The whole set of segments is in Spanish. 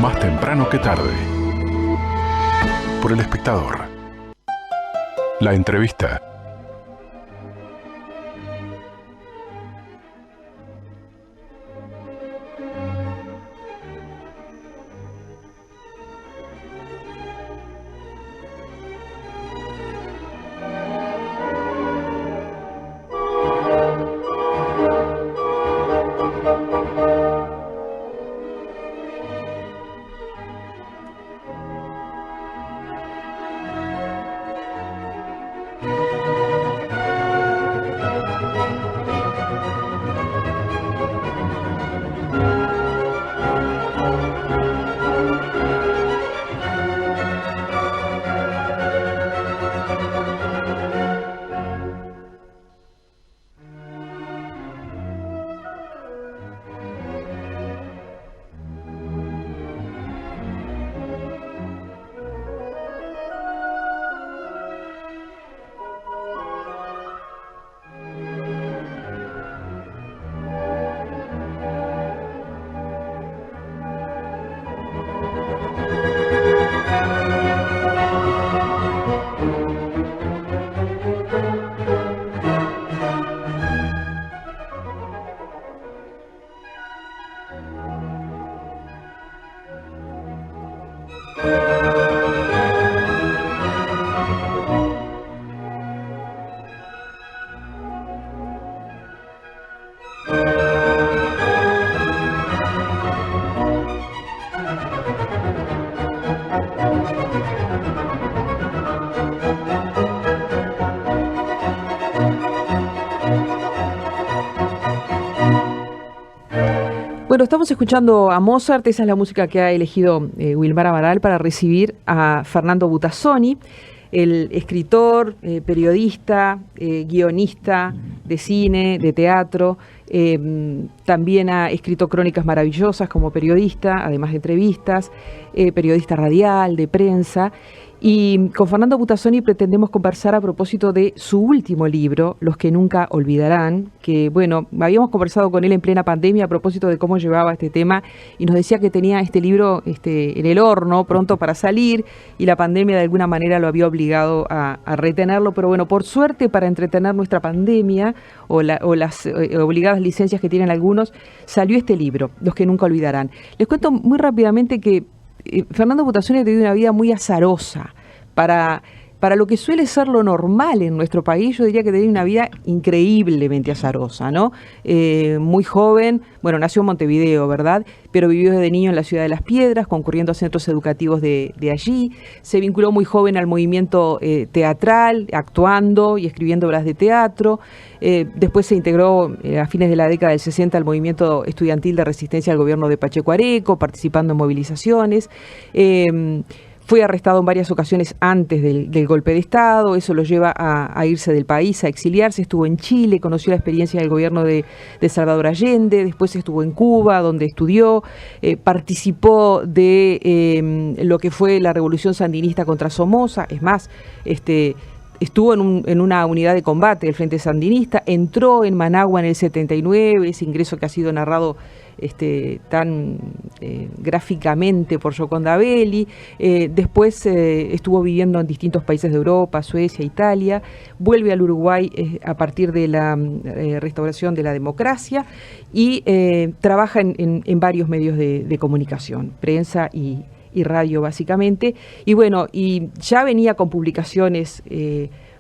más temprano que tarde. Por El Espectador. La entrevista. Bueno, estamos escuchando a Mozart, esa es la música que ha elegido Wilmar Amaral para recibir a Fernando Butazzoni, el escritor, periodista, guionista de cine, de teatro. También ha escrito crónicas maravillosas como periodista, además de entrevistas, periodista radial, de prensa. Y con Fernando Butazzoni pretendemos conversar a propósito de su último libro, Los que nunca olvidarán, que bueno, habíamos conversado con él en plena pandemia a propósito de cómo llevaba este tema y nos decía que tenía este libro en el horno, pronto para salir, y la pandemia de alguna manera lo había obligado a retenerlo, pero bueno, por suerte para entretener nuestra pandemia o las obligadas licencias que tienen algunos, salió este libro, Los que nunca olvidarán. Les cuento muy rápidamente que Fernando Butazzoni ha tenido una vida muy azarosa para lo que suele ser lo normal en nuestro país. Yo diría que tenía una vida increíblemente azarosa, ¿no? Muy joven, bueno, nació en Montevideo, ¿verdad? Pero vivió desde niño en la Ciudad de las Piedras, concurriendo a centros educativos de allí. Se vinculó muy joven al movimiento teatral, actuando y escribiendo obras de teatro. Después se integró a fines de la década del 60 al movimiento estudiantil de resistencia al gobierno de Pacheco Areco, participando en movilizaciones. Fue arrestado en varias ocasiones antes del golpe de Estado, eso lo lleva a irse del país, a exiliarse. Estuvo en Chile, conoció la experiencia del gobierno de Salvador Allende, después estuvo en Cuba, donde estudió, participó de lo que fue la revolución sandinista contra Somoza, es más, estuvo en una unidad de combate del Frente Sandinista, entró en Managua en el 79, ese ingreso que ha sido narrado tan gráficamente por Gioconda Belli. Después estuvo viviendo en distintos países de Europa, Suecia, Italia, vuelve al Uruguay a partir de la restauración de la democracia y trabaja en varios medios de comunicación, prensa y radio básicamente, y bueno, y ya venía con publicaciones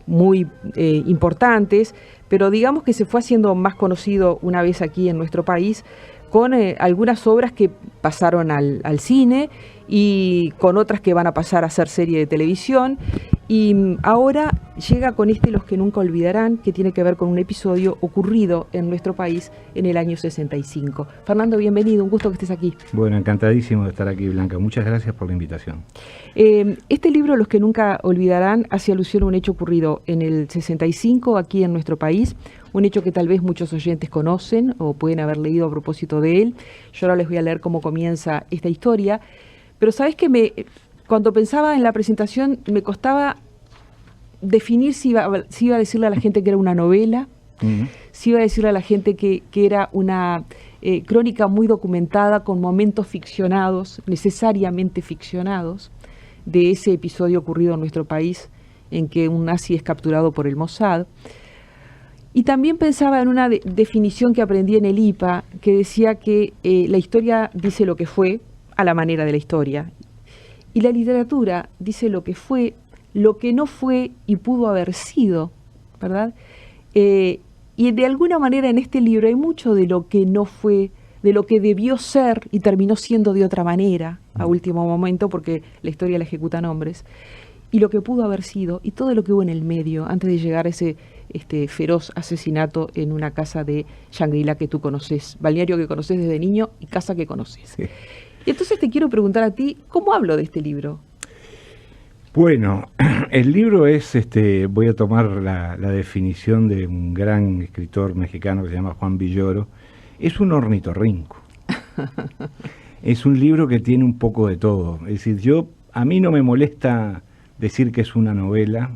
muy importantes, pero digamos que se fue haciendo más conocido una vez aquí en nuestro país con algunas obras que pasaron al cine y con otras que van a pasar a ser serie de televisión. Y ahora llega con Los que nunca olvidarán, que tiene que ver con un episodio ocurrido en nuestro país en el año 65. Fernando, bienvenido, un gusto que estés aquí. Bueno, encantadísimo de estar aquí, Blanca. Muchas gracias por la invitación. Este libro, Los que nunca olvidarán, hace alusión a un hecho ocurrido en el 65 aquí en nuestro país, un hecho que tal vez muchos oyentes conocen o pueden haber leído a propósito de él. Yo ahora les voy a leer cómo comienza esta historia, pero sabes que cuando pensaba en la presentación me costaba definir si iba a decirle a la gente que era una novela, si iba a decirle a la gente que era una crónica muy documentada con momentos ficcionados, necesariamente ficcionados, de ese episodio ocurrido en nuestro país en que un nazi es capturado por el Mossad. Y también pensaba en una definición que aprendí en el IPA, que decía que la historia dice lo que fue a la manera de la historia, y la literatura dice lo que fue, lo que no fue y pudo haber sido, ¿verdad? Y de alguna manera en este libro hay mucho de lo que no fue, de lo que debió ser y terminó siendo de otra manera a último momento, porque la historia la ejecutan hombres, y lo que pudo haber sido, y todo lo que hubo en el medio, antes de llegar a ese feroz asesinato en una casa de Shangri-La que tú conoces, balneario que conoces desde niño y casa que conoces. Sí. Y entonces te quiero preguntar a ti, ¿cómo hablo de este libro? Bueno, el libro es, voy a tomar la definición de un gran escritor mexicano que se llama Juan Villoro, es un ornitorrinco. Es un libro que tiene un poco de todo. Es decir, a mí no me molesta decir que es una novela,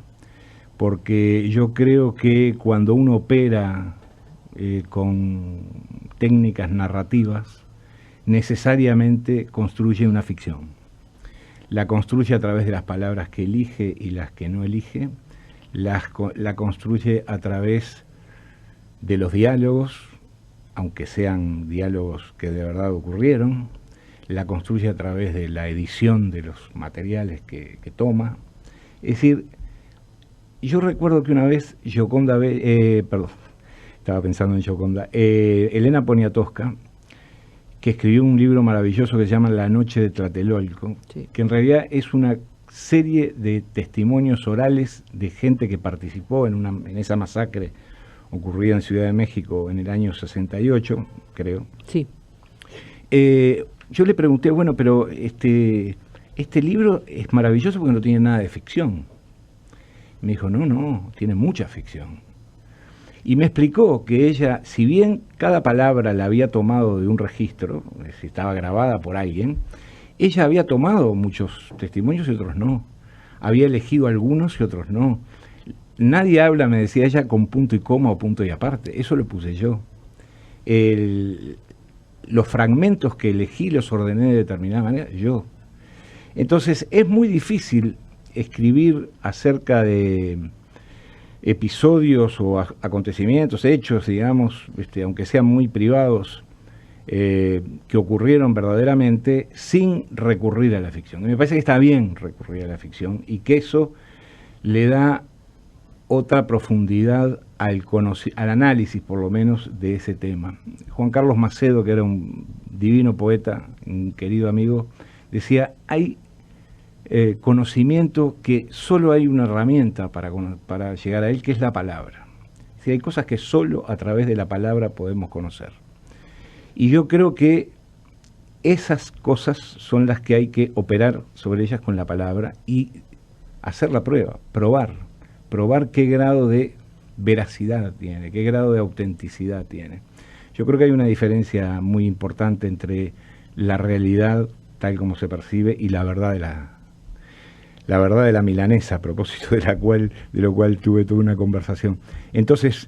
porque yo creo que cuando uno opera con técnicas narrativas, necesariamente construye una ficción. La construye a través de las palabras que elige y las que no elige, la construye a través de los diálogos, aunque sean diálogos que de verdad ocurrieron, la construye a través de la edición de los materiales que toma. Es decir, yo recuerdo que una vez estaba pensando en Gioconda, Elena Poniatowska, que escribió un libro maravilloso que se llama La noche de Tlatelolco, sí, que en realidad es una serie de testimonios orales de gente que participó en esa masacre ocurrida en Ciudad de México en el año 68, creo. Sí. Yo le pregunté, bueno, pero este libro es maravilloso porque no tiene nada de ficción. Me dijo, no, tiene mucha ficción. Y me explicó que ella, si bien cada palabra la había tomado de un registro, si estaba grabada por alguien, ella había tomado muchos testimonios y otros no. Había elegido algunos y otros no. Nadie habla, me decía ella, con punto y coma o punto y aparte. Eso lo puse yo. Los fragmentos que elegí los ordené de determinada manera yo. Entonces es muy difícil escribir acerca de episodios o acontecimientos, hechos, digamos, aunque sean muy privados, que ocurrieron verdaderamente sin recurrir a la ficción. Y me parece que está bien recurrir a la ficción y que eso le da otra profundidad al análisis, por lo menos, de ese tema. Juan Carlos Macedo, que era un divino poeta, un querido amigo, decía, hay conocimiento que solo hay una herramienta para llegar a él, que es la palabra. Si hay cosas que solo a través de la palabra podemos conocer. Y yo creo que esas cosas son las que hay que operar sobre ellas con la palabra y hacer la prueba, probar qué grado de veracidad tiene, qué grado de autenticidad tiene. Yo creo que hay una diferencia muy importante entre la realidad tal como se percibe y la verdad de la milanesa, a propósito de lo cual tuve toda una conversación. Entonces,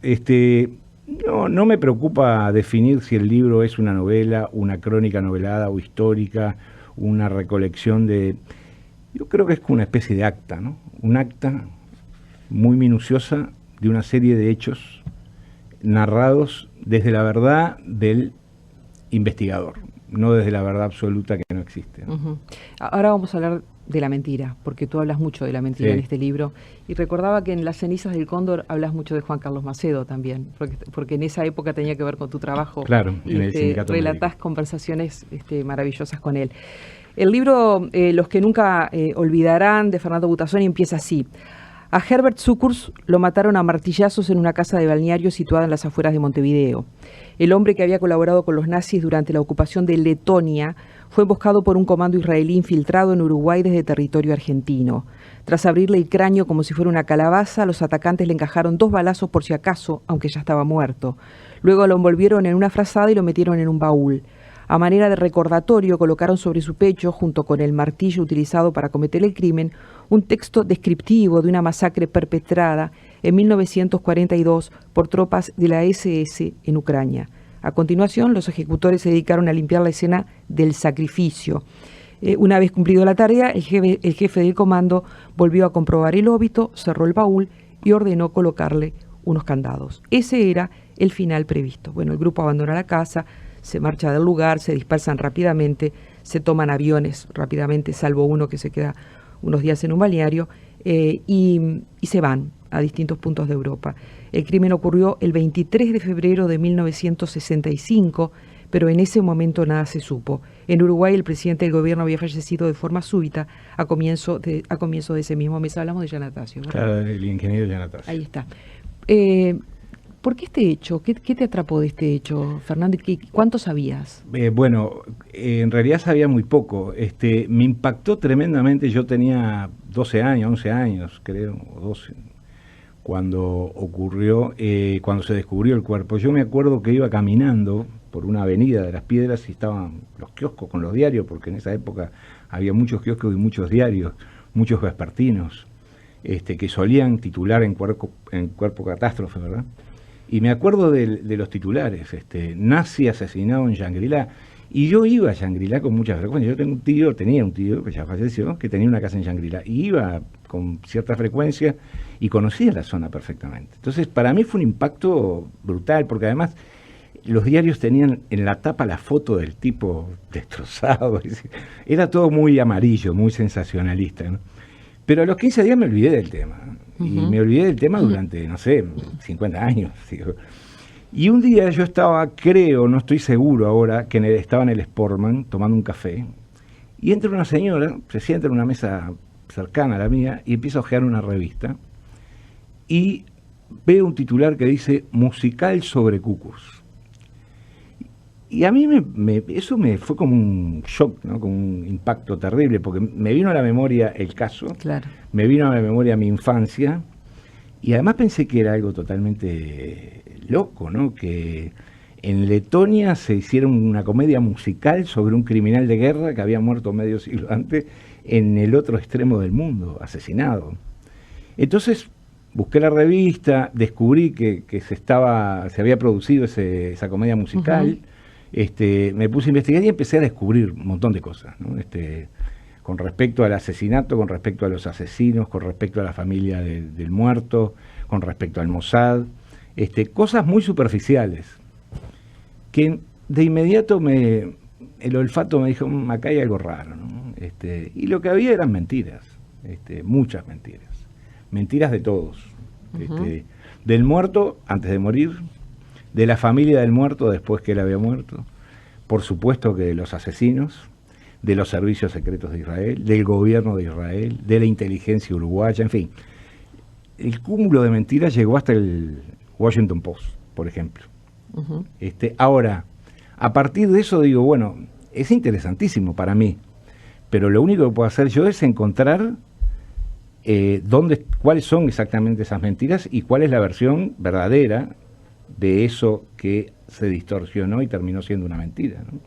no me preocupa definir si el libro es una novela, una crónica novelada o histórica, una recolección de... Yo creo que es una especie de acta, ¿no? Un acta muy minuciosa de una serie de hechos narrados desde la verdad del investigador, no desde la verdad absoluta que no existe, ¿no? Uh-huh. Ahora vamos a hablar de la mentira, porque tú hablas mucho de la mentira, sí, en este libro, y recordaba que en Las cenizas del cóndor hablas mucho de Juan Carlos Macedo también, porque en esa época tenía que ver con tu trabajo. Claro, en el sindicato relatás médico. Conversaciones maravillosas con él. El libro Los que nunca olvidarán, de Fernando Butazzoni, empieza así. A Herbert Sukurs lo mataron a martillazos en una casa de balneario situada en las afueras de Montevideo. El hombre que había colaborado con los nazis durante la ocupación de Letonia fue emboscado por un comando israelí infiltrado en Uruguay desde territorio argentino. Tras abrirle el cráneo como si fuera una calabaza, los atacantes le encajaron 2 balazos por si acaso, aunque ya estaba muerto. Luego lo envolvieron en una frazada y lo metieron en un baúl. A manera de recordatorio, colocaron sobre su pecho, junto con el martillo utilizado para cometer el crimen, un texto descriptivo de una masacre perpetrada en 1942 por tropas de la SS en Ucrania. A continuación, los ejecutores se dedicaron a limpiar la escena del sacrificio. Una vez cumplido la tarea, el jefe del comando volvió a comprobar el óbito, cerró el baúl y ordenó colocarle unos candados. Ese era el final previsto. Bueno, el grupo abandona la casa, se marcha del lugar, se dispersan rápidamente, se toman aviones rápidamente, salvo uno que se queda unos días en un balneario, y se van a distintos puntos de Europa. El crimen ocurrió el 23 de febrero de 1965, pero en ese momento nada se supo. En Uruguay el presidente del gobierno había fallecido de forma súbita a comienzo de ese mismo mes. Hablamos de Giannatasio, ¿verdad? Claro, el ingeniero Giannatasio. Ahí está. ¿Por qué este hecho? ¿Qué te atrapó de este hecho, Fernando? ¿Cuánto sabías? Bueno, en realidad sabía muy poco. Me impactó tremendamente. Yo tenía 12 años, 11 años, creo, o 12, cuando ocurrió, cuando se descubrió el cuerpo. Yo me acuerdo que iba caminando por una avenida de Las Piedras y estaban los kioscos con los diarios, porque en esa época había muchos kioscos y muchos diarios, muchos vespertinos, que solían titular en Cuerpo Catástrofe, ¿verdad? Y me acuerdo de los titulares, nazi asesinado en Shangri-La. Y yo iba a Shangri-La con mucha frecuencia. Yo tenía un tío que ya falleció, que tenía una casa en Shangri-La. Y iba con cierta frecuencia y conocía la zona perfectamente. Entonces, para mí fue un impacto brutal, porque además los diarios tenían en la tapa la foto del tipo destrozado. Era todo muy amarillo, muy sensacionalista, ¿no? Pero a los 15 días me olvidé del tema. Y me olvidé del tema durante, no sé, 50 años. Digo. Y un día yo estaba, creo, no estoy seguro ahora, que estaba en el Sportman tomando un café. Y entra una señora, se sienta en una mesa cercana a la mía y empieza a hojear una revista. Y veo un titular que dice musical sobre cucus. Y a mí eso me fue como un shock, ¿no? Como un impacto terrible, porque me vino a la memoria el caso, claro. Me vino a la memoria mi infancia, y además pensé que era algo totalmente loco, ¿no? Que en Letonia se hiciera una comedia musical sobre un criminal de guerra que había muerto medio siglo antes en el otro extremo del mundo, asesinado. Entonces busqué la revista, descubrí que se había producido esa comedia musical. Me puse a investigar y empecé a descubrir un montón de cosas, ¿no? Con respecto al asesinato, con respecto a los asesinos, con respecto a la familia del muerto, con respecto al Mossad, cosas muy superficiales, que de inmediato el olfato me dijo, acá hay algo raro, ¿no? Y lo que había eran mentiras, muchas mentiras de todos, del muerto antes de morir, de la familia del muerto después que él había muerto, por supuesto que de los asesinos, de los servicios secretos de Israel, del gobierno de Israel, de la inteligencia uruguaya, en fin. El cúmulo de mentiras llegó hasta el Washington Post, por ejemplo. Ahora, a partir de eso digo, bueno, es interesantísimo para mí, pero lo único que puedo hacer yo es encontrar cuáles son exactamente esas mentiras y cuál es la versión verdadera de eso que se distorsionó y terminó siendo una mentira, ¿no?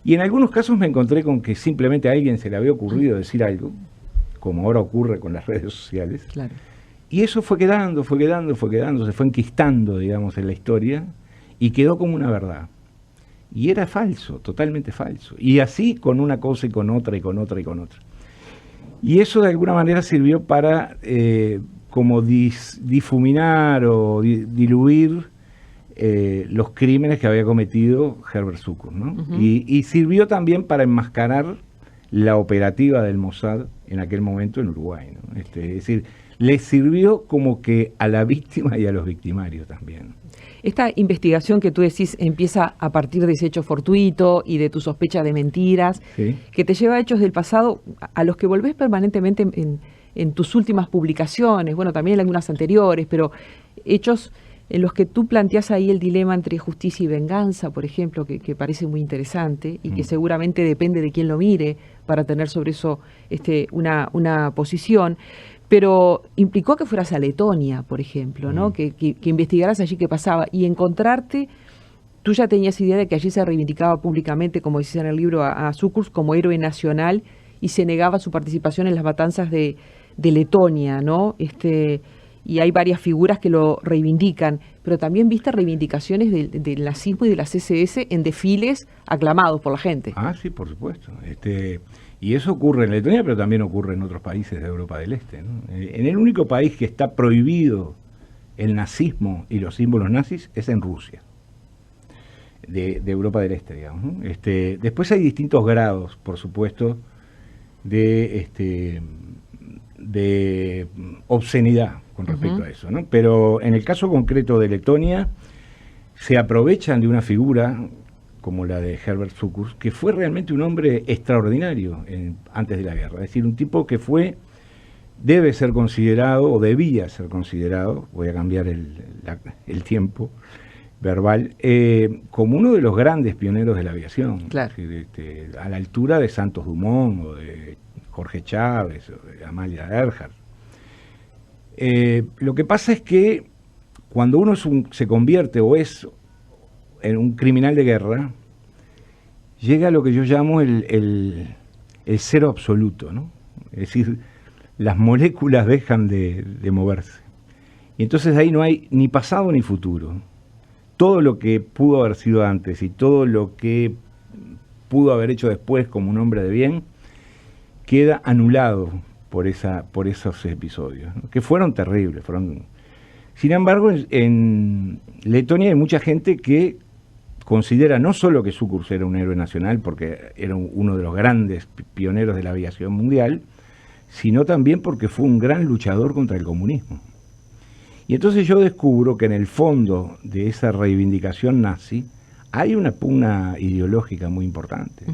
Y en algunos casos me encontré con que simplemente a alguien se le había ocurrido decir algo, como ahora ocurre con las redes sociales, Claro. y eso fue quedando, se fue enquistando, digamos, en la historia, y quedó como una verdad. Y era falso, totalmente falso. Y así con una cosa y con otra, y con otra, y con otra. Y eso de alguna manera sirvió para como difuminar o diluir los crímenes que había cometido Herbert Sucus, ¿no? Y sirvió también para enmascarar la operativa del Mossad en aquel momento en Uruguay, ¿no? Es decir, le sirvió como que a la víctima y a los victimarios también. Esta investigación que tú decís empieza a partir de ese hecho fortuito y de tu sospecha de mentiras, ¿Sí? que te lleva a hechos del pasado a los que volvés permanentemente en tus últimas publicaciones, bueno, también en algunas anteriores, pero hechos en los que tú planteas ahí el dilema entre justicia y venganza, por ejemplo, que parece muy interesante y que seguramente depende de quién lo mire para tener sobre eso una posición, pero implicó que fueras a Letonia, por ejemplo, ¿no? Que investigaras allí qué pasaba y encontrarte, tú ya tenías idea de que allí se reivindicaba públicamente, como decís en el libro, a Sucus como héroe nacional y se negaba su participación en las matanzas de Letonia, ¿no? y hay varias figuras que lo reivindican, pero también viste reivindicaciones del nazismo y de las SS en desfiles aclamados por la gente. Ah, sí, por supuesto. Y eso ocurre en Letonia, pero también ocurre en otros países de Europa del Este, ¿no? En el único país que está prohibido el nazismo y los símbolos nazis es en Rusia, de Europa del Este, digamos, ¿no? Después hay distintos grados, por supuesto, de obscenidad con respecto a eso, ¿no? Pero en el caso concreto de Letonia, se aprovechan de una figura como la de Herbert Sukurs, que fue realmente un hombre extraordinario antes de la guerra. Es decir, un tipo que debe ser considerado, o debía ser considerado, voy a cambiar el tiempo verbal, como uno de los grandes pioneros de la aviación. Claro. A la altura de Santos Dumont, o de Jorge Chávez, o de Amalia Earhart. Lo que pasa es que cuando uno se convierte o es en un criminal de guerra, llega a lo que yo llamo el cero absoluto, ¿no? Es decir, las moléculas dejan de moverse. Y entonces ahí no hay ni pasado ni futuro. Todo lo que pudo haber sido antes y todo lo que pudo haber hecho después como un hombre de bien, queda anulado por esos episodios, ¿no? Que fueron terribles. Sin embargo, en Letonia hay mucha gente que considera no solo que Sukurs era un héroe nacional, porque era uno de los grandes pioneros de la aviación mundial, sino también porque fue un gran luchador contra el comunismo. Y entonces yo descubro que en el fondo de esa reivindicación nazi hay una pugna ideológica muy importante,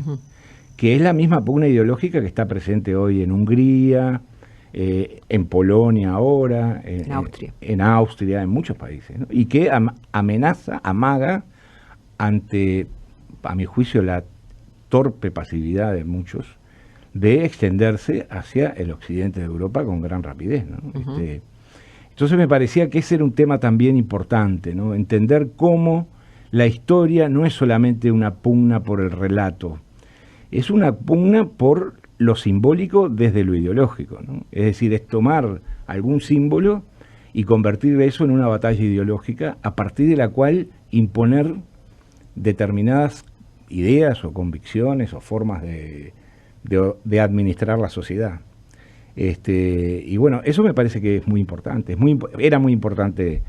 que es la misma pugna ideológica que está presente hoy en Hungría, en Polonia ahora, en Austria, en muchos países, ¿no? Y que amaga ante, a mi juicio, la torpe pasividad de muchos de extenderse hacia el occidente de Europa con gran rapidez, ¿no? Entonces me parecía que ese era un tema también importante, ¿no? Entender cómo la historia no es solamente una pugna por el relato, es una pugna por lo simbólico desde lo ideológico, ¿no? Es decir, es tomar algún símbolo y convertir eso en una batalla ideológica a partir de la cual imponer determinadas ideas o convicciones o formas de administrar la sociedad. Y bueno, eso me parece que es muy importante, era muy importante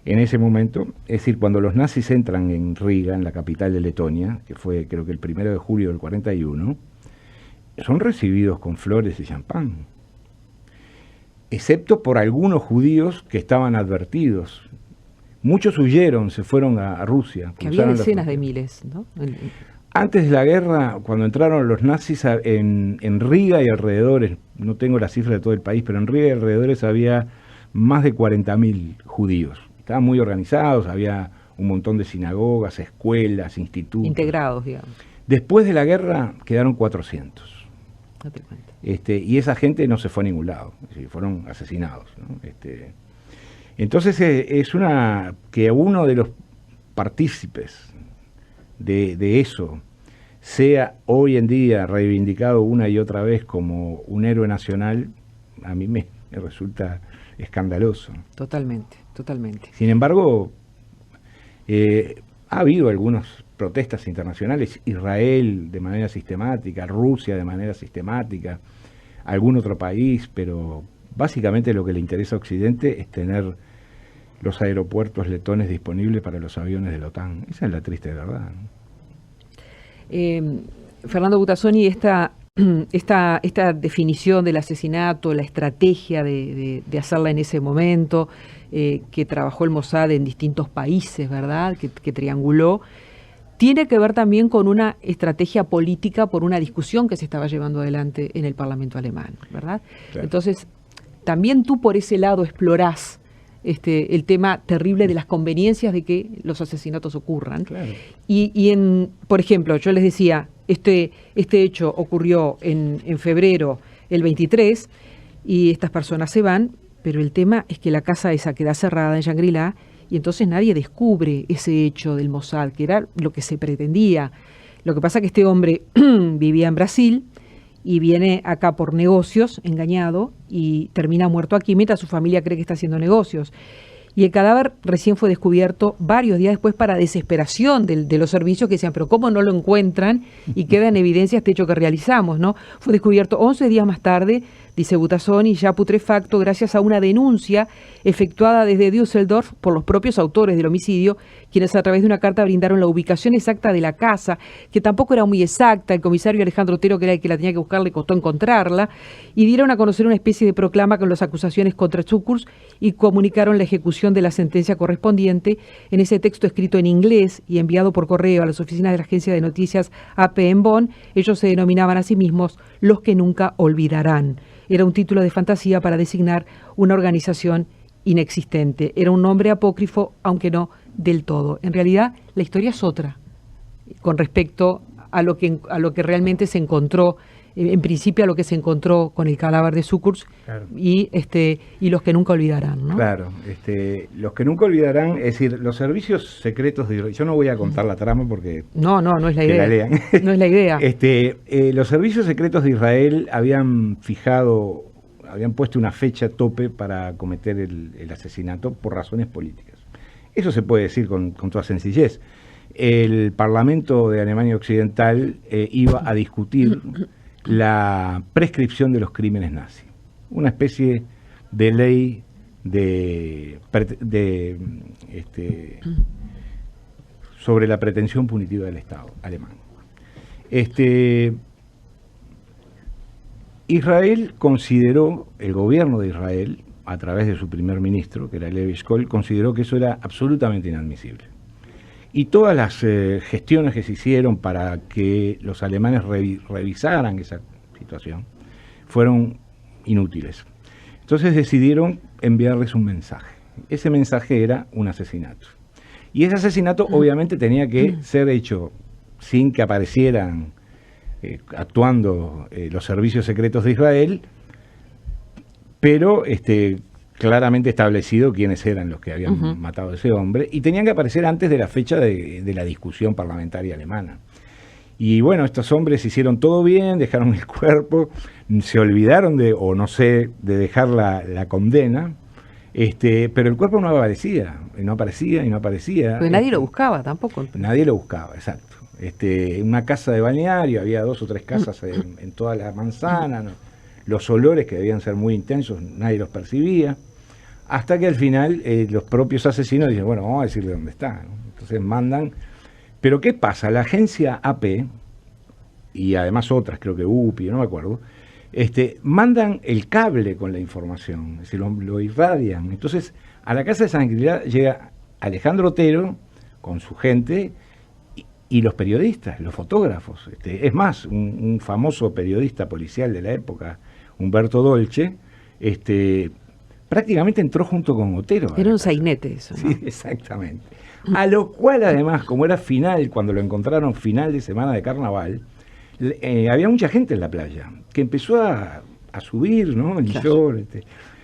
en ese momento. Es decir, cuando los nazis entran en Riga, en la capital de Letonia, que fue creo que el 1 de julio del 41, son recibidos con flores y champán, excepto por algunos judíos que estaban advertidos. Muchos huyeron, se fueron a Rusia. Que había decenas de miles, ¿no? Antes de la guerra, cuando entraron los nazis en Riga y alrededores, no tengo la cifra de todo el país, pero en Riga y alrededores había más de 40.000 judíos. Estaban muy organizados, había un montón de sinagogas, escuelas, institutos. Integrados, digamos. Después de la guerra quedaron 400. No te cuento. Y esa gente no se fue a ningún lado, fueron asesinados, ¿no? Entonces que uno de los partícipes de eso sea hoy en día reivindicado una y otra vez como un héroe nacional, a mí me resulta escandaloso. Totalmente, totalmente. Sin embargo, ha habido algunas protestas internacionales, Israel de manera sistemática, Rusia de manera sistemática, algún otro país, pero básicamente lo que le interesa a Occidente es tener los aeropuertos letones disponibles para los aviones de la OTAN. Esa es la triste verdad, ¿no? Fernando Butazzoni, esta definición del asesinato, la estrategia de hacerla en ese momento, que trabajó el Mossad en distintos países, ¿verdad?, que trianguló, tiene que ver también con una estrategia política por una discusión que se estaba llevando adelante en el Parlamento alemán, ¿verdad? Claro. Entonces, también tú por ese lado explorás el tema terrible de las conveniencias de que los asesinatos ocurran. Claro. Por ejemplo, yo les decía, este hecho ocurrió en febrero, el 23, y estas personas se van, pero el tema es que la casa esa queda cerrada en Shangri-La, y entonces nadie descubre ese hecho del Mossad, que era lo que se pretendía. Lo que pasa es que este hombre vivía en Brasil y viene acá por negocios, engañado, y termina muerto aquí, mientras su familia cree que está haciendo negocios. Y el cadáver recién fue descubierto varios días después para desesperación de los servicios que decían, pero ¿cómo no lo encuentran? Y queda en evidencia este hecho que realizamos, ¿no? Fue descubierto 11 días más tarde, dice Butazzoni, ya putrefacto, gracias a una denuncia efectuada desde Düsseldorf por los propios autores del homicidio, quienes a través de una carta brindaron la ubicación exacta de la casa, que tampoco era muy exacta. El comisario Alejandro Otero, que era el que la tenía que buscar, le costó encontrarla, y dieron a conocer una especie de proclama con las acusaciones contra Cukurs y comunicaron la ejecución de la sentencia correspondiente. En ese texto escrito en inglés y enviado por correo a las oficinas de la agencia de noticias AP en Bonn, ellos se denominaban a sí mismos los que nunca olvidarán. Era un título de fantasía para designar una organización inexistente. Era un nombre apócrifo, aunque no del todo. En realidad, la historia es otra con respecto a lo que realmente se encontró, en principio a lo que se encontró con el cadáver de Cukurs, claro. y los que nunca olvidarán, ¿no? Claro, los que nunca olvidarán, es decir, los servicios secretos de Israel. Yo no voy a contar la trama porque no es la idea. La lean. No es la idea. Los servicios secretos de Israel habían puesto una fecha tope para cometer el asesinato por razones políticas. Eso se puede decir con toda sencillez. El Parlamento de Alemania Occidental iba a discutir la prescripción de los crímenes nazis, una especie de ley sobre la pretensión punitiva del Estado alemán. Israel consideró, el gobierno de Israel, a través de su primer ministro, que era Levi Eshkol, consideró que eso era absolutamente inadmisible. Y todas las gestiones que se hicieron para que los alemanes revisaran esa situación fueron inútiles. Entonces decidieron enviarles un mensaje. Ese mensaje era un asesinato. Y ese asesinato obviamente tenía que ser hecho sin que aparecieran actuando los servicios secretos de Israel, pero claramente establecido quiénes eran los que habían matado a ese hombre, y tenían que aparecer antes de la fecha de la discusión parlamentaria alemana. Y bueno, estos hombres hicieron todo bien, dejaron el cuerpo, se olvidaron de dejar la condena, pero el cuerpo no aparecía. Porque nadie lo buscaba tampoco. Nadie lo buscaba, exacto. Una casa de balneario, había 2 o 3 casas en toda la manzana, ¿no? Los olores, que debían ser muy intensos, nadie los percibía, hasta que al final los propios asesinos dicen, bueno, vamos a decirle dónde está, ¿no? Entonces mandan. Pero ¿qué pasa? La agencia AP, y además otras, creo que UPI, no me acuerdo, mandan el cable con la información, es decir, lo irradian. Entonces, a la Casa de San Tranquilidad llega Alejandro Otero con su gente y los periodistas, los fotógrafos. Es más, un famoso periodista policial de la época, Humberto Dolce, prácticamente entró junto con Otero. Era un sainete eso, ¿no? Sí, exactamente. A lo cual además, como era final, cuando lo encontraron final de semana de carnaval, había mucha gente en la playa, que empezó a subir, ¿no? El shore,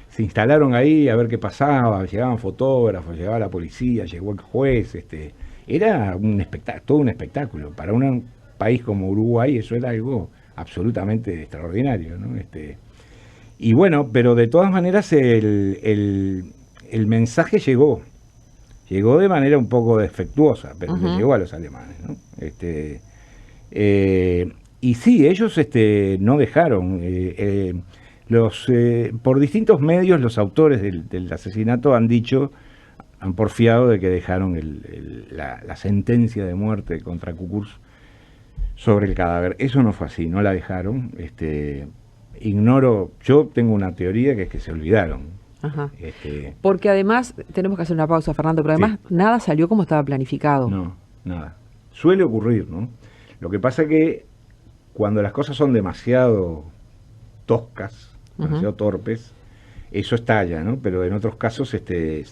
se instalaron ahí a ver qué pasaba, llegaban fotógrafos, llegaba la policía, llegó el juez, era todo un espectáculo. Para un país como Uruguay eso era algo absolutamente extraordinario, ¿no? Y bueno, pero de todas maneras el mensaje llegó de manera un poco defectuosa, pero le llegó a los alemanes, ¿no? Y sí, ellos no dejaron, por distintos medios los autores del asesinato han porfiado de que dejaron la sentencia de muerte contra Cukurs sobre el cadáver. Eso no fue así, no la dejaron. Ignoro, yo tengo una teoría que es que se olvidaron. Ajá. Porque además, tenemos que hacer una pausa, Fernando, pero además nada salió como estaba planificado. No, nada. Suele ocurrir, ¿no? Lo que pasa es que cuando las cosas son demasiado toscas, demasiado torpes, eso estalla, ¿no? Pero en otros casos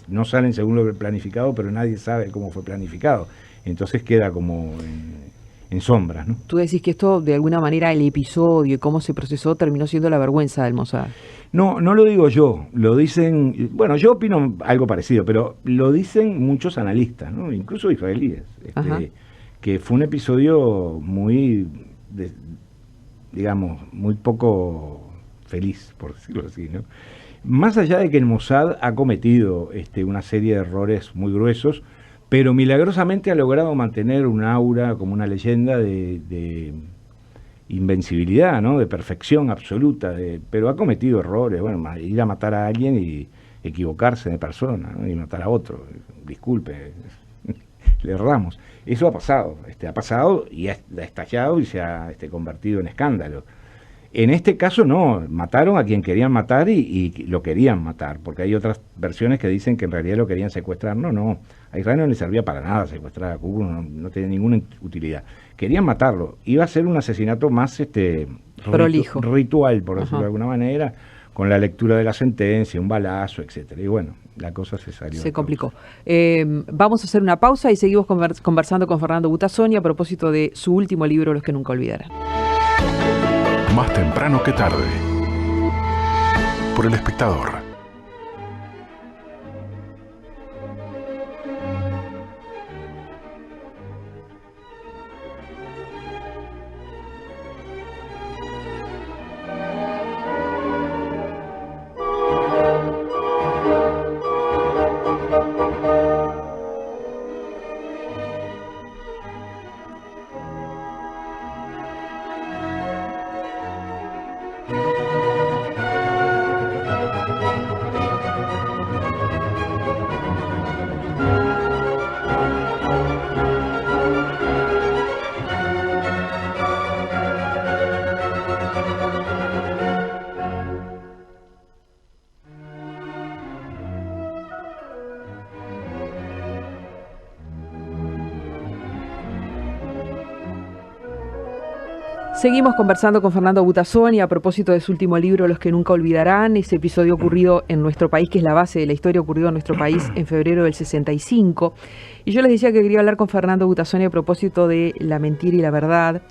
no salen según lo planificado, pero nadie sabe cómo fue planificado. Entonces queda como en sombras, ¿no? Tú decís que esto, de alguna manera, el episodio y cómo se procesó terminó siendo la vergüenza del Mossad. No lo digo yo, lo dicen, bueno, yo opino algo parecido, pero lo dicen muchos analistas, ¿no? Incluso israelíes, que fue un episodio muy digamos, muy poco feliz, por decirlo así, ¿no? Más allá de que el Mossad ha cometido una serie de errores muy gruesos, pero milagrosamente ha logrado mantener un aura, como una leyenda de invencibilidad, ¿no? De perfección absoluta, pero ha cometido errores, bueno, ir a matar a alguien y equivocarse de persona, ¿no? Y matar a otro, disculpe, le erramos. Eso ha pasado y ha estallado y se ha convertido en escándalo. En este caso no, mataron a quien querían matar y lo querían matar, porque hay otras versiones que dicen que en realidad lo querían secuestrar. No, a Israel no le servía para nada secuestrar a Cuco, no tenía ninguna utilidad. Querían matarlo, iba a ser un asesinato más prolijo, ritual, por decirlo de alguna manera, con la lectura de la sentencia, un balazo, etcétera. Y bueno, la cosa se salió. Se complicó. Vamos a hacer una pausa y seguimos conversando con Fernando Butazzoni a propósito de su último libro, Los que nunca olvidarán. Más temprano que tarde. Por El Espectador. Seguimos conversando con Fernando Butazzoni a propósito de su último libro, Los que nunca olvidarán, ese episodio ocurrido en nuestro país, que es la base de la historia, ocurrido en nuestro país en febrero del 65. Y yo les decía que quería hablar con Fernando Butazzoni a propósito de la mentira y la verdad,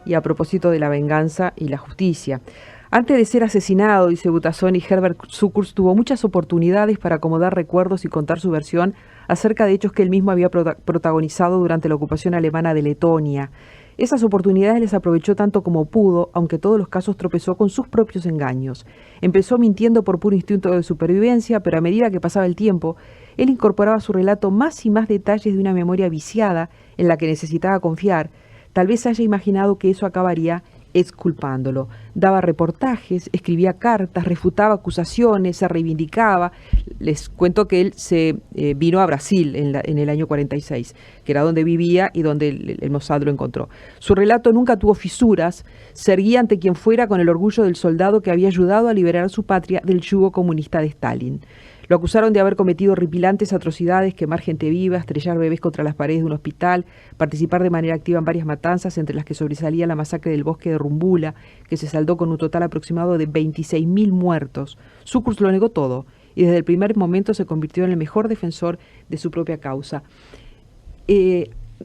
y a propósito de la venganza y la justicia. Antes de ser asesinado, dice Butazzoni, Herbert Cukurs tuvo muchas oportunidades para acomodar recuerdos y contar su versión acerca de hechos que él mismo había protagonizado durante la ocupación alemana de Letonia. Esas oportunidades les aprovechó tanto como pudo, aunque en todos los casos tropezó con sus propios engaños. Empezó mintiendo por puro instinto de supervivencia, pero a medida que pasaba el tiempo, él incorporaba a su relato más y más detalles de una memoria viciada en la que necesitaba confiar. Tal vez haya imaginado que eso acabaría exculpándolo. Daba reportajes, escribía cartas, refutaba acusaciones, se reivindicaba. Les cuento que él se vino a Brasil en el año 46, que era donde vivía y donde el Mossad lo encontró. Su relato nunca tuvo fisuras, se erguía ante quien fuera con el orgullo del soldado que había ayudado a liberar a su patria del yugo comunista de Stalin. Lo acusaron de haber cometido horripilantes atrocidades, quemar gente viva, estrellar bebés contra las paredes de un hospital, participar de manera activa en varias matanzas, entre las que sobresalía la masacre del bosque de Rumbula, que se saldó con un total aproximado de 26.000 muertos. Cukurs lo negó todo y desde el primer momento se convirtió en el mejor defensor de su propia causa.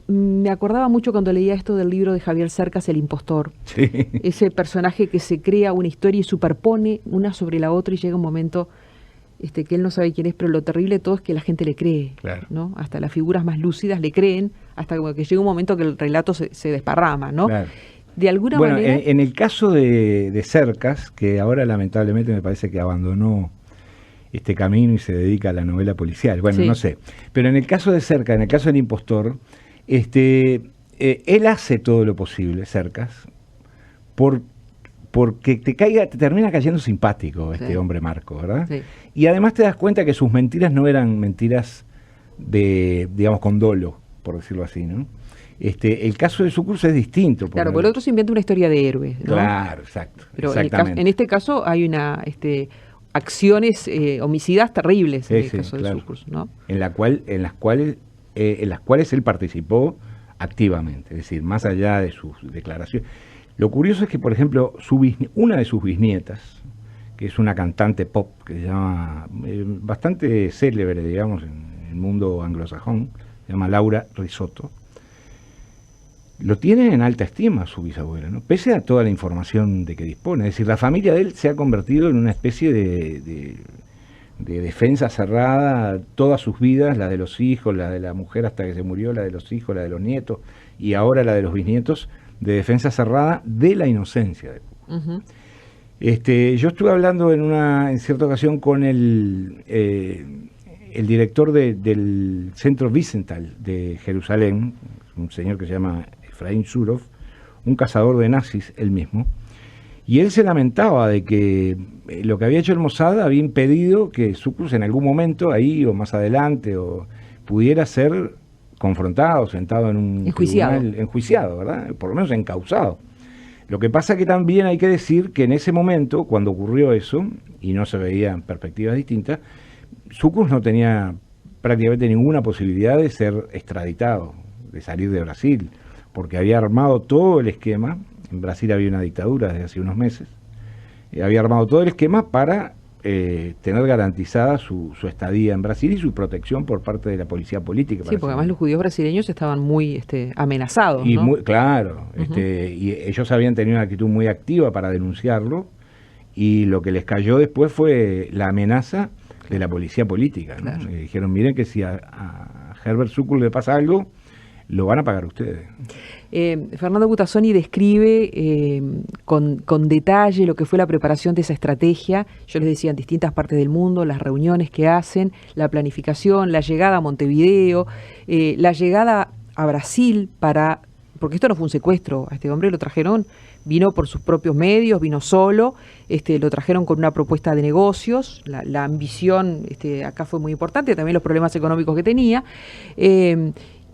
Me acordaba mucho cuando leía esto del libro de Javier Cercas, El impostor. Sí. Ese personaje que se crea una historia y superpone una sobre la otra y llega un momento que él no sabe quién es, pero lo terrible de todo es que la gente le cree, claro, ¿no? Hasta las figuras más lúcidas le creen, hasta que llega un momento que el relato se desparrama, ¿no? Claro. De alguna bueno, manera... en el caso de Cercas, que ahora lamentablemente me parece que abandonó este camino y se dedica a la novela policial, bueno, sí, no sé, pero en el caso de Cercas, en el caso del impostor, él hace todo lo posible, Cercas, porque te termina cayendo simpático este hombre Marco, ¿verdad? Sí. Y además te das cuenta que sus mentiras no eran mentiras digamos, con dolo, por decirlo así, ¿no? El caso de Cukurs es distinto. Claro, porque el otro se inventa una historia de héroes, ¿no? Claro, exacto. Pero en este caso hay acciones homicidas terribles en el caso de Cukurs, ¿no? En las cuales él participó activamente, es decir, más allá de sus declaraciones. Lo curioso es que, por ejemplo, una de sus bisnietas, que es una cantante pop que se llama, bastante célebre, digamos, en el mundo anglosajón, se llama Laura Risotto, lo tiene en alta estima su bisabuela, ¿no? Pese a toda la información de que dispone. Es decir, la familia de él se ha convertido en una especie de defensa cerrada todas sus vidas, la de los hijos, la de la mujer hasta que se murió, la de los hijos, la de los nietos y ahora la de los bisnietos, de defensa cerrada de la inocencia de Cucuz. Ujú. Yo estuve hablando en cierta ocasión con el director del Centro Wiesenthal de Jerusalén, un señor que se llama Efraín Zurov, un cazador de nazis, él mismo, y él se lamentaba de que lo que había hecho el Mossad había impedido que Cucuz en algún momento, ahí o más adelante, o pudiera ser confrontado, sentado en un tribunal, enjuiciado, ¿verdad? Por lo menos encausado. Lo que pasa que también hay que decir que en ese momento, cuando ocurrió eso, y no se veían perspectivas distintas, Cucuz no tenía prácticamente ninguna posibilidad de ser extraditado, de salir de Brasil, porque había armado todo el esquema. En Brasil había una dictadura desde hace unos meses. Había armado todo el esquema para tener garantizada su estadía en Brasil y su protección por parte de la policía política. Sí, porque además los judíos brasileños estaban muy amenazados, y ¿no? Claro, y ellos habían tenido una actitud muy activa para denunciarlo, y lo que les cayó después fue la amenaza de la policía política, ¿no? Claro. Y dijeron, miren que si a Herbert Cucuz le pasa algo, lo van a pagar ustedes. Fernando Butazzoni describe con detalle lo que fue la preparación de esa estrategia. Yo les decía, en distintas partes del mundo, las reuniones que hacen, la planificación, la llegada a Montevideo, la llegada a Brasil porque esto no fue un secuestro, a este hombre lo trajeron, vino por sus propios medios, vino solo, lo trajeron con una propuesta de negocios, la ambición acá fue muy importante, también los problemas económicos que tenía.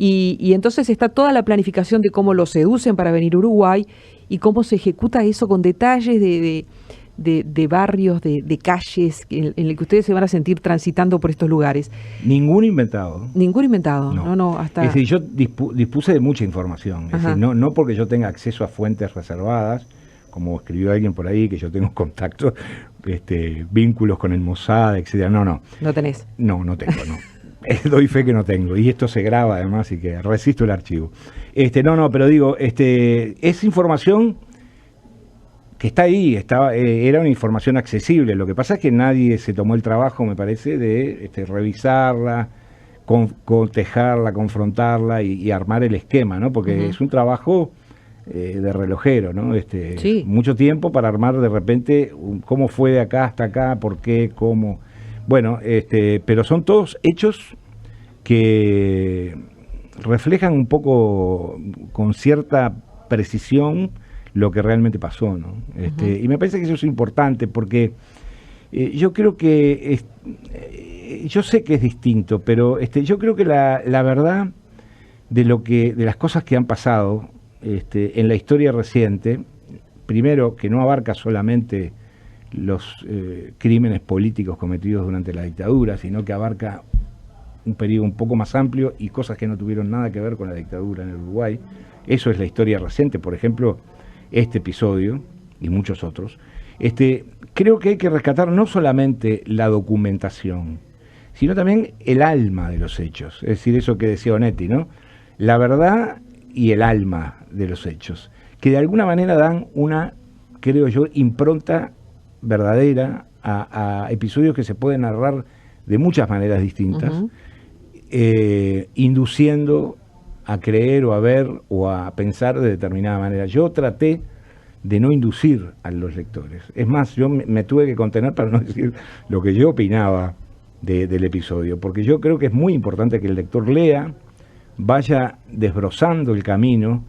Y entonces está toda la planificación de cómo lo seducen para venir a Uruguay y cómo se ejecuta eso con detalles de barrios, de calles, en el que ustedes se van a sentir transitando por estos lugares. Ningún inventado. Ningún inventado, no, hasta... Es decir, yo dispuse de mucha información, es decir, no porque yo tenga acceso a fuentes reservadas, como escribió alguien por ahí, que yo tengo contactos, vínculos con el Mossad, etcétera. No. ¿No tenés? No tengo, no. Doy fe que no tengo, y esto se graba además, y que resisto el archivo. Pero digo, es información que está ahí, era una información accesible. Lo que pasa es que nadie se tomó el trabajo, me parece, de revisarla, cotejarla, confrontarla y armar el esquema, ¿no? Porque es un trabajo de relojero, ¿no? Sí. Mucho tiempo para armar de repente cómo fue de acá hasta acá, por qué, cómo. Bueno, pero son todos hechos que reflejan un poco con cierta precisión lo que realmente pasó, ¿no? Y me parece que eso es importante porque yo creo que yo sé que es distinto, pero yo creo que la verdad de las cosas que han pasado en la historia reciente, primero que no abarca solamente los crímenes políticos cometidos durante la dictadura, sino que abarca un periodo un poco más amplio y cosas que no tuvieron nada que ver con la dictadura en el Uruguay. Eso es la historia reciente, por ejemplo, este episodio y muchos otros. Creo que hay que rescatar no solamente la documentación, sino también el alma de los hechos, es decir, eso que decía Onetti, ¿no? La verdad y el alma de los hechos, que de alguna manera dan una, creo yo, impronta verdadera a episodios que se pueden narrar de muchas maneras distintas, induciendo a creer o a ver o a pensar de determinada manera. Yo traté de no inducir a los lectores. Es más, yo me tuve que contener para no decir lo que yo opinaba del episodio, porque yo creo que es muy importante que el lector lea, vaya desbrozando el camino,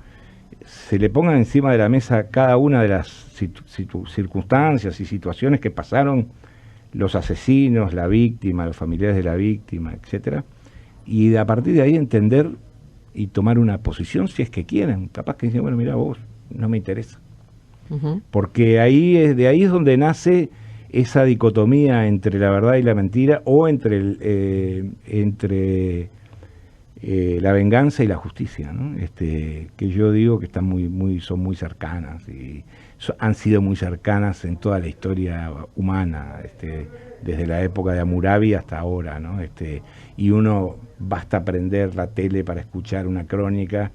se le pongan encima de la mesa cada una de las circunstancias y situaciones que pasaron los asesinos, la víctima, los familiares de la víctima, etcétera, y a partir de ahí entender y tomar una posición si es que quieren. Capaz que dicen, bueno, mira vos, no me interesa. Porque de ahí es donde nace esa dicotomía entre la verdad y la mentira, o entre la venganza y la justicia, ¿no? Que yo digo que están son muy cercanas y han sido muy cercanas en toda la historia humana, desde la época de Hammurabi hasta ahora, ¿no? Y uno basta prender la tele para escuchar una crónica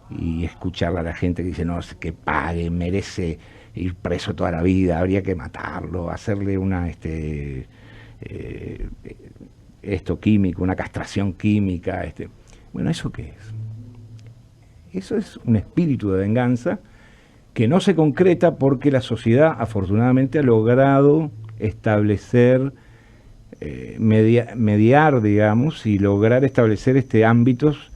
y escuchar a la gente que dice, no, que pague, merece ir preso toda la vida, habría que matarlo, hacerle una químico, una castración química. Bueno, ¿eso qué es? Eso es un espíritu de venganza que no se concreta porque la sociedad afortunadamente ha logrado establecer, mediar, digamos, y lograr establecer ámbitos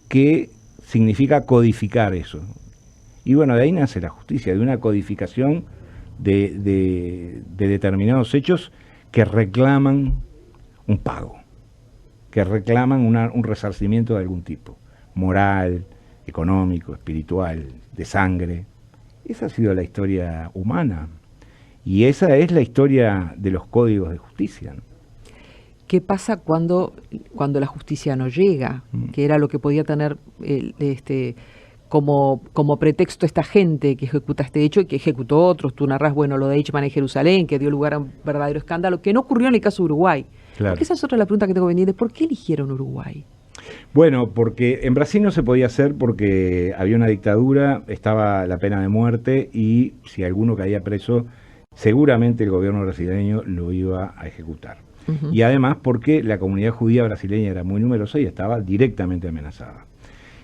que significa codificar eso. Y bueno, de ahí nace la justicia, de una codificación de determinados hechos que reclaman un pago, que reclaman un resarcimiento de algún tipo, moral, económico, espiritual, de sangre. Esa ha sido la historia humana y esa es la historia de los códigos de justicia, ¿no? ¿Qué pasa cuando la justicia no llega? Que era lo que podía tener como pretexto esta gente que ejecuta este hecho y que ejecutó otros. Tú narras, bueno, lo de Eichmann en Jerusalén, que dio lugar a un verdadero escándalo, que no ocurrió en el caso de Uruguay. Claro. Porque esa es otra de la pregunta que tengo pendiente. ¿Por qué eligieron Uruguay? Bueno, porque en Brasil no se podía hacer porque había una dictadura, estaba la pena de muerte y si alguno caía preso, seguramente el gobierno brasileño lo iba a ejecutar. Uh-huh. Y además porque la comunidad judía brasileña era muy numerosa y estaba directamente amenazada.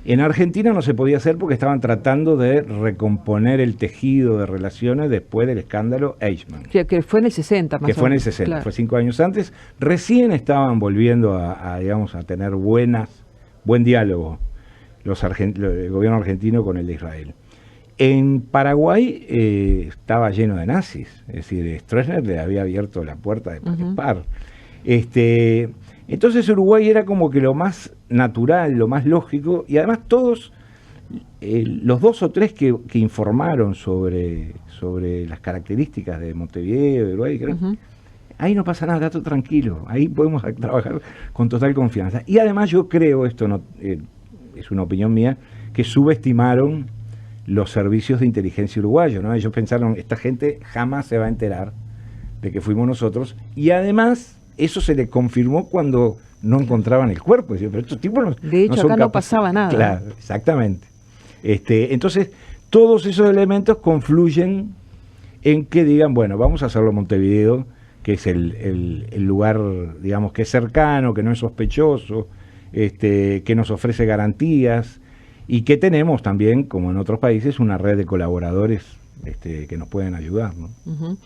En Argentina no se podía hacer porque estaban tratando de recomponer el tejido de relaciones después del escándalo Eichmann. Que fue en el 60, más o menos. Que fue en el 60, claro. Fue 5 años antes. Recién estaban volviendo a tener buen diálogo el gobierno argentino con el de Israel. En Paraguay estaba lleno de nazis, es decir, Stroessner le había abierto la puerta de par. Entonces Uruguay era como que lo más natural, lo más lógico, y además todos, los 2 o 3 que informaron sobre las características de Montevideo, de Uruguay, ahí no pasa nada, está todo tranquilo, ahí podemos trabajar con total confianza. Y además yo creo, esto no es una opinión mía, que subestimaron los servicios de inteligencia uruguayos, ¿no? Ellos pensaron, esta gente jamás se va a enterar de que fuimos nosotros, y además eso se le confirmó cuando no encontraban el cuerpo. Decían, pero estos tipos de hecho, acá no pasaba nada. Claro, exactamente. Entonces, todos esos elementos confluyen en que digan, bueno, vamos a hacerlo en Montevideo, que es el lugar, digamos, que es cercano, que no es sospechoso, que nos ofrece garantías, y que tenemos también, como en otros países, una red de colaboradores que nos pueden ayudar, ¿no? Uh-huh.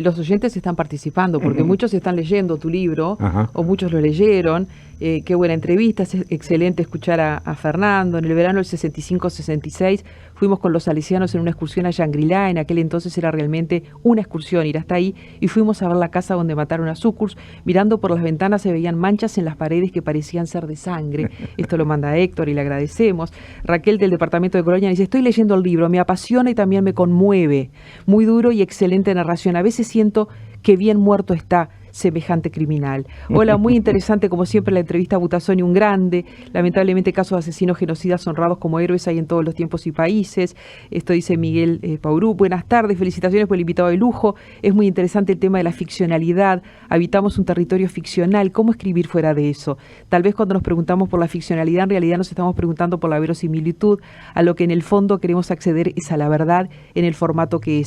Los oyentes están participando porque muchos están leyendo tu libro, o muchos lo leyeron. Qué buena entrevista, es excelente escuchar a Fernando. En el verano del 65-66 fuimos con los salesianos en una excursión a Shangri-La. En aquel entonces era realmente una excursión ir hasta ahí, y fuimos a ver la casa donde mataron a Sucurs. Mirando por las ventanas se veían manchas en las paredes que parecían ser de sangre. Esto lo manda Héctor y le agradecemos. Raquel del departamento de Colonia dice, estoy leyendo el libro, me apasiona y también me conmueve. Muy duro y excelente narración. A veces siento que bien muerto está semejante criminal. Hola, muy interesante como siempre la entrevista a Buttazzoni, un grande. Lamentablemente casos de asesinos genocidas honrados como héroes hay en todos los tiempos y países. Esto dice Miguel Paurú. Buenas tardes, felicitaciones por el invitado de lujo. Es muy interesante el tema de la ficcionalidad. Habitamos un territorio ficcional. ¿Cómo escribir fuera de eso? Tal vez cuando nos preguntamos por la ficcionalidad, en realidad nos estamos preguntando por la verosimilitud. A lo que en el fondo queremos acceder es a la verdad en el formato que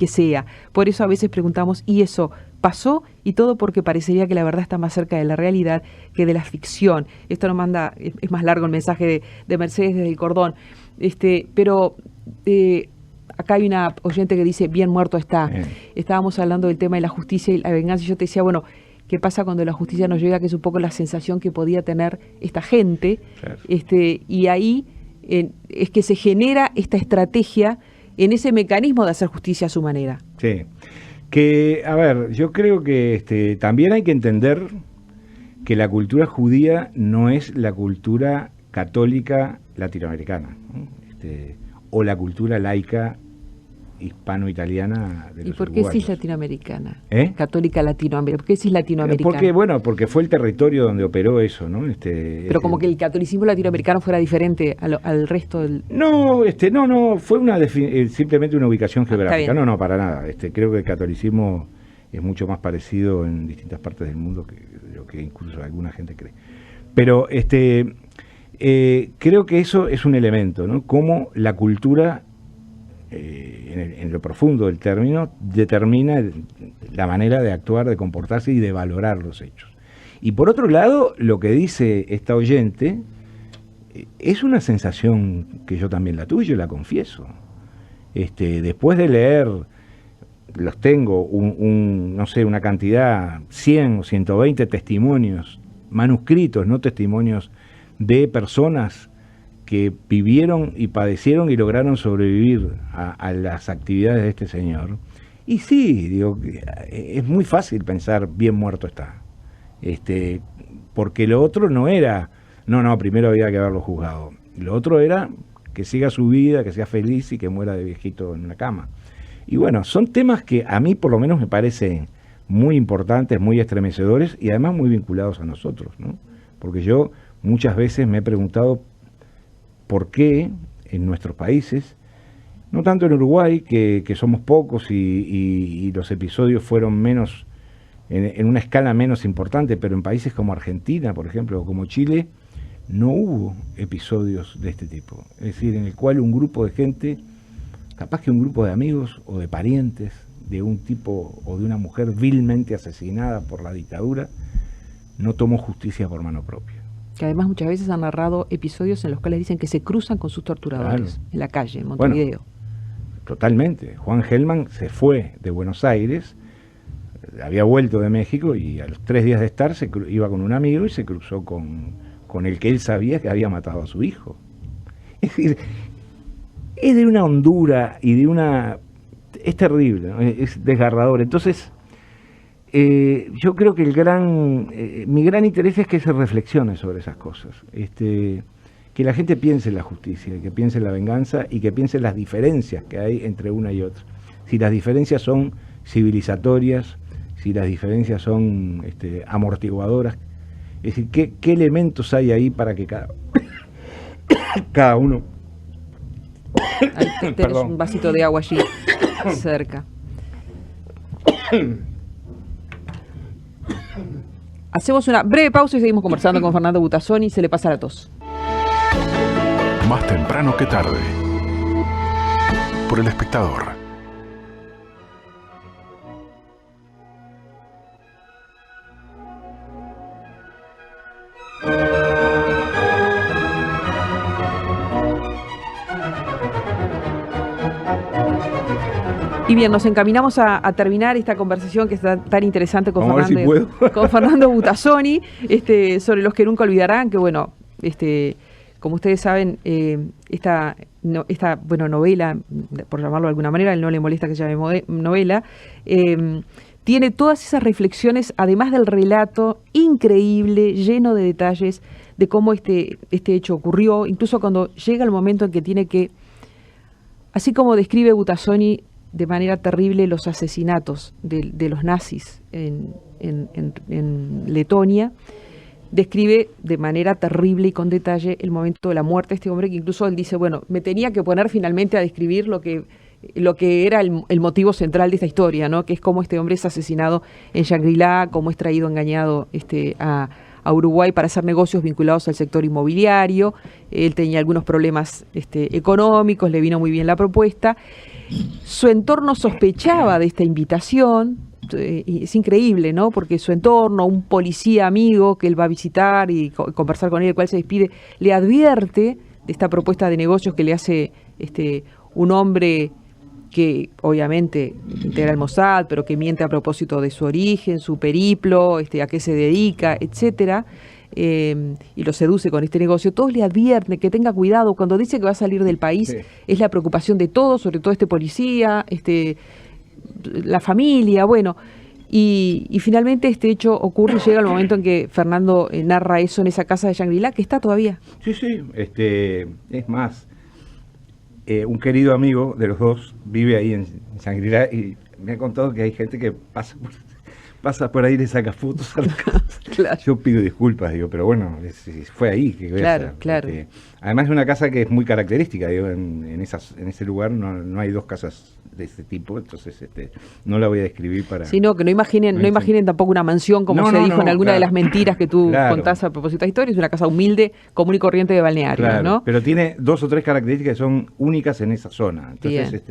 sea. Por eso a veces preguntamos, ¿y eso pasó? Y todo porque parecería que la verdad está más cerca de la realidad que de la ficción. Esto nos manda, es más largo el mensaje de Mercedes desde el Cordón. Pero acá hay una oyente que dice, bien muerto está. Estábamos hablando del tema de la justicia y la venganza, y yo te decía, bueno, ¿qué pasa cuando la justicia nos llega? Que es un poco la sensación que podía tener esta gente. Claro. Y ahí es que se genera esta estrategia en ese mecanismo de hacer justicia a su manera. Sí. Que, a ver, yo creo que también hay que entender que la cultura judía no es la cultura católica latinoamericana, ¿no? O la cultura laica hispano-italiana de los uruguayos. ¿Y por qué uruguayos. sí latinoamericana? Católica latinoamericana. ¿Por qué sí latinoamericana? Porque fue el territorio donde operó eso, ¿no? Pero como que el catolicismo latinoamericano fuera diferente al resto del... No, fue simplemente una ubicación geográfica. No, para nada. Creo que el catolicismo es mucho más parecido en distintas partes del mundo que lo que incluso alguna gente cree. Pero creo que eso es un elemento, ¿no? Cómo la cultura en lo profundo del término determina la manera de actuar, de comportarse y de valorar los hechos. Y por otro lado, lo que dice esta oyente es una sensación que yo también la tuve, yo la confieso. Después de leer, los tengo, no sé, una cantidad, 100 o 120 testimonios, manuscritos, no testimonios, de personas que vivieron y padecieron y lograron sobrevivir a las actividades de este señor. Y sí, digo, es muy fácil pensar, bien muerto está. Porque lo otro no era, no, primero había que haberlo juzgado. Lo otro era que siga su vida, que sea feliz y que muera de viejito en una cama. Y bueno, son temas que a mí por lo menos me parecen muy importantes, muy estremecedores y además muy vinculados a nosotros, ¿no? Porque yo muchas veces me he preguntado por qué en nuestros países, no tanto en Uruguay, que somos pocos y los episodios fueron menos, en una escala menos importante, pero en países como Argentina, por ejemplo, o como Chile, no hubo episodios de este tipo. Es decir, en el cual un grupo de gente, capaz que un grupo de amigos o de parientes de un tipo o de una mujer vilmente asesinada por la dictadura, no tomó justicia por mano propia. Que además muchas veces han narrado episodios en los cuales dicen que se cruzan con sus torturadores, claro, en la calle, en Montevideo. Bueno, totalmente. Juan Gelman se fue de Buenos Aires, había vuelto de México y a los 3 días de estar iba con un amigo y se cruzó con el que él sabía que había matado a su hijo. Es decir, es de una hondura y de una... es terrible, ¿no? Es desgarrador. Entonces, yo creo que mi gran interés es que se reflexione sobre esas cosas. Que la gente piense en la justicia, que piense en la venganza y que piense en las diferencias que hay entre una y otra. Si las diferencias son civilizatorias, si las diferencias son amortiguadoras. Es decir, ¿qué elementos hay ahí para que cada uno... Ahí tenés un vasito de agua allí, cerca. Hacemos una breve pausa y seguimos conversando con Fernando Butazzoni. Se le pasa la tos. Más temprano que tarde. Por El Espectador. Y bien, nos encaminamos a terminar esta conversación que está tan interesante con con Fernando Butazzoni, sobre los que nunca olvidarán, que bueno, como ustedes saben, esta novela, por llamarlo de alguna manera, él no le molesta que se llame novela, tiene todas esas reflexiones, además del relato increíble, lleno de detalles, de cómo este hecho ocurrió, incluso cuando llega el momento en que tiene que, así como describe Butazzoni de manera terrible los asesinatos de los nazis en Letonia, describe de manera terrible y con detalle el momento de la muerte de este hombre, que incluso él dice, bueno, me tenía que poner finalmente a describir lo que era el motivo central de esta historia, ¿no? Que es cómo este hombre es asesinado en Shangri-La, cómo es traído engañado a Uruguay para hacer negocios vinculados al sector inmobiliario. Él tenía algunos problemas económicos, le vino muy bien la propuesta. Su entorno sospechaba de esta invitación, y es increíble, ¿no? Porque su entorno, un policía amigo que él va a visitar y conversar con él, el cual se despide, le advierte de esta propuesta de negocios que le hace un hombre que obviamente integra el Mossad, pero que miente a propósito de su origen, su periplo, a qué se dedica, etcétera, y lo seduce con este negocio. Todos le advierten que tenga cuidado. Cuando dice que va a salir del país, sí, es la preocupación de todos, sobre todo este policía, la familia, bueno. Y finalmente este hecho ocurre y llega el momento en que Fernando narra eso en esa casa de Shangri-La, que está todavía. Sí, es más, un querido amigo de los dos vive ahí en Shangri-La y me ha contado que hay gente que pasa por ahí y le saca fotos a la casa. Claro. Yo pido disculpas, pero bueno, fue ahí que voy a hacer. Claro. Además es una casa que es muy característica, en ese lugar no hay dos casas de este tipo, entonces no la voy a describir para... Sí, no, que no imaginen tampoco una mansión como se dijo en alguna de las mentiras que tú contás a propósito de la historia. Es una casa humilde, común y corriente de balneario, ¿no? Pero tiene 2 o 3 características que son únicas en esa zona. Entonces,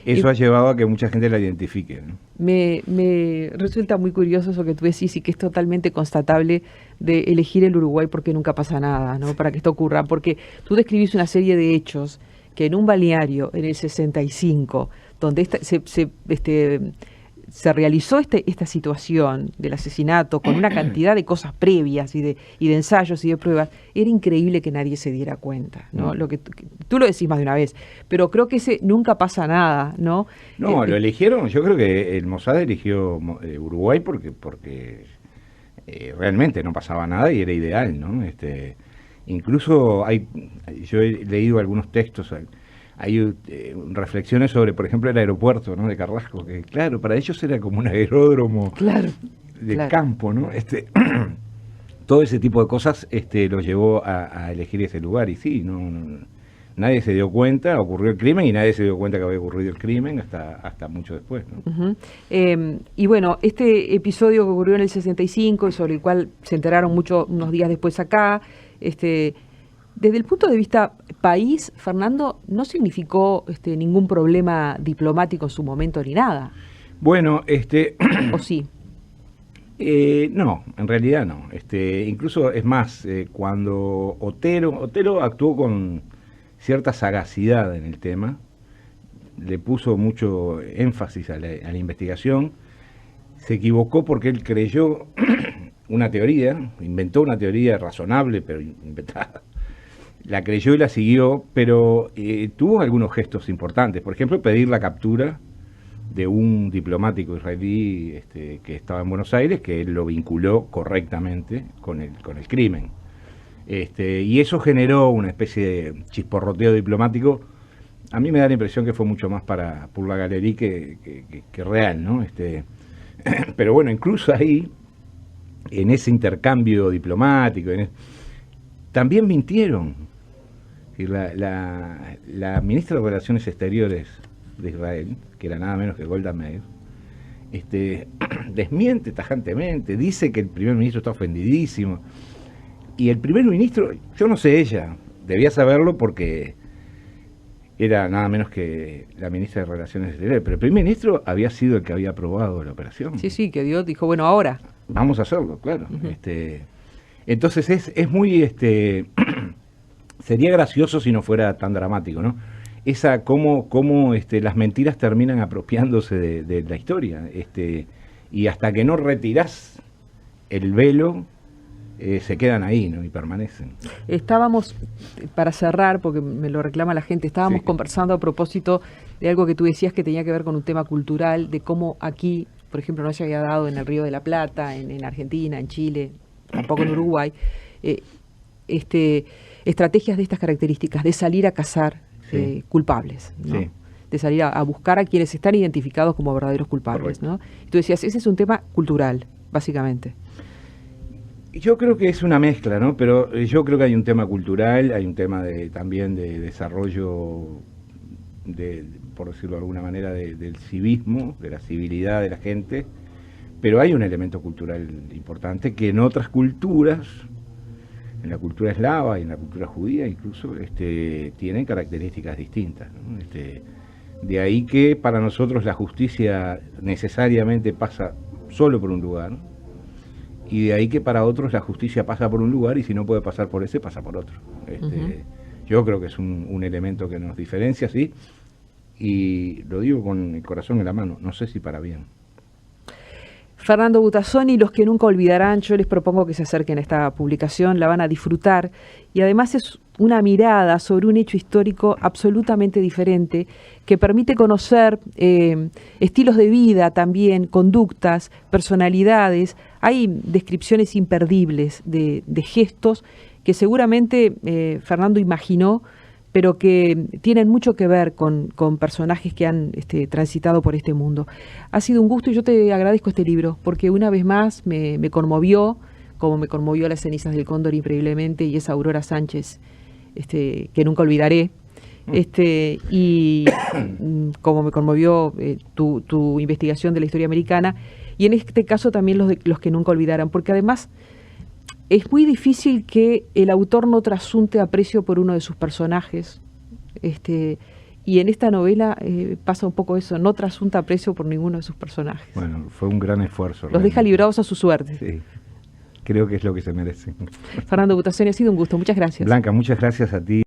Eso ha llevado a que mucha gente la identifique, ¿no? Me resulta muy curioso eso que tú decís y que es totalmente constatable de elegir el Uruguay porque nunca pasa nada, ¿no? Para que esto ocurra, porque tú describís una serie de hechos que en un balneario en el 65, donde se realizó esta situación del asesinato con una cantidad de cosas previas y de ensayos y de pruebas, era increíble que nadie se diera cuenta, ¿no? Lo que tú lo decís más de una vez, pero creo que nunca pasa nada, ¿no? No, lo eligieron, yo creo que el Mossad eligió Uruguay porque realmente no pasaba nada y era ideal, ¿no? Incluso yo he leído algunos textos. Hay reflexiones sobre, por ejemplo, el aeropuerto, ¿no?, de Carrasco, que claro, para ellos era como un aeródromo de campo, ¿no? Todo ese tipo de cosas los llevó a elegir ese lugar. Y sí, nadie se dio cuenta, ocurrió el crimen y nadie se dio cuenta que había ocurrido el crimen hasta mucho después, ¿no? Y bueno, este episodio que ocurrió en el 65 y sobre el cual se enteraron unos días después acá, desde el punto de vista país, Fernando, no significó ningún problema diplomático en su momento ni nada. Bueno, ¿O sí? No, en realidad no. Incluso es más, cuando Otero actuó con cierta sagacidad en el tema, le puso mucho énfasis a la investigación, se equivocó porque él creyó una teoría, inventó una teoría razonable, pero inventada. La creyó y la siguió, pero tuvo algunos gestos importantes. Por ejemplo, pedir la captura de un diplomático israelí que estaba en Buenos Aires, que él lo vinculó correctamente con el crimen. Y eso generó una especie de chisporroteo diplomático. A mí me da la impresión que fue mucho más por la galería que real, ¿no? Pero bueno, incluso ahí, en ese intercambio diplomático, también mintieron. La ministra de Relaciones Exteriores de Israel, que era nada menos que Golda Meir, desmiente tajantemente, dice que el primer ministro está ofendidísimo. Y el primer ministro, yo no sé ella, debía saberlo porque era nada menos que la ministra de Relaciones Exteriores, pero el primer ministro había sido el que había aprobado la operación. Sí, que Dios dijo, bueno, ahora. Vamos a hacerlo, claro. Entonces es muy... sería gracioso si no fuera tan dramático, ¿no? Cómo las mentiras terminan apropiándose de la historia. Y hasta que no retirás el velo, se quedan ahí, ¿no? Y permanecen. Estábamos, para cerrar, porque me lo reclama la gente, estábamos conversando a propósito de algo que tú decías que tenía que ver con un tema cultural, de cómo aquí, por ejemplo, no se había dado en el Río de la Plata, en Argentina, en Chile, tampoco en Uruguay, estrategias de estas características, de salir a cazar culpables, ¿no? Sí. De salir a buscar a quienes están identificados como verdaderos culpables, ¿no? Y tú decías, ese es un tema cultural, básicamente. Yo creo que es una mezcla, ¿no? Pero yo creo que hay un tema cultural, hay un tema también de desarrollo, por decirlo de alguna manera, del civismo, de la civilidad de la gente, pero hay un elemento cultural importante que en otras culturas, en la cultura eslava y en la cultura judía incluso, tienen características distintas, ¿no? De ahí que para nosotros la justicia necesariamente pasa solo por un lugar, y de ahí que para otros la justicia pasa por un lugar y si no puede pasar por ese, pasa por otro. Yo creo que es un elemento que nos diferencia, sí, y lo digo con el corazón en la mano, no sé si para bien. Fernando Butazzoni, los que nunca olvidarán, yo les propongo que se acerquen a esta publicación, la van a disfrutar y además es una mirada sobre un hecho histórico absolutamente diferente que permite conocer estilos de vida también, conductas, personalidades. Hay descripciones imperdibles de gestos que seguramente Fernando imaginó, pero que tienen mucho que ver con personajes que han transitado por este mundo. Ha sido un gusto y yo te agradezco este libro, porque una vez más me conmovió, como me conmovió Las cenizas del cóndor increíblemente, y esa Aurora Sánchez, que nunca olvidaré, y como me conmovió tu investigación de la historia americana, y en este caso también los que nunca olvidaran, porque además es muy difícil que el autor no trasunte aprecio por uno de sus personajes, y en esta novela pasa un poco eso, no trasunta aprecio por ninguno de sus personajes. Bueno, fue un gran esfuerzo. Los deja librados a su suerte. Sí, creo que es lo que se merecen. Fernando Butazzoni, ha sido un gusto, muchas gracias. Blanca, muchas gracias a ti.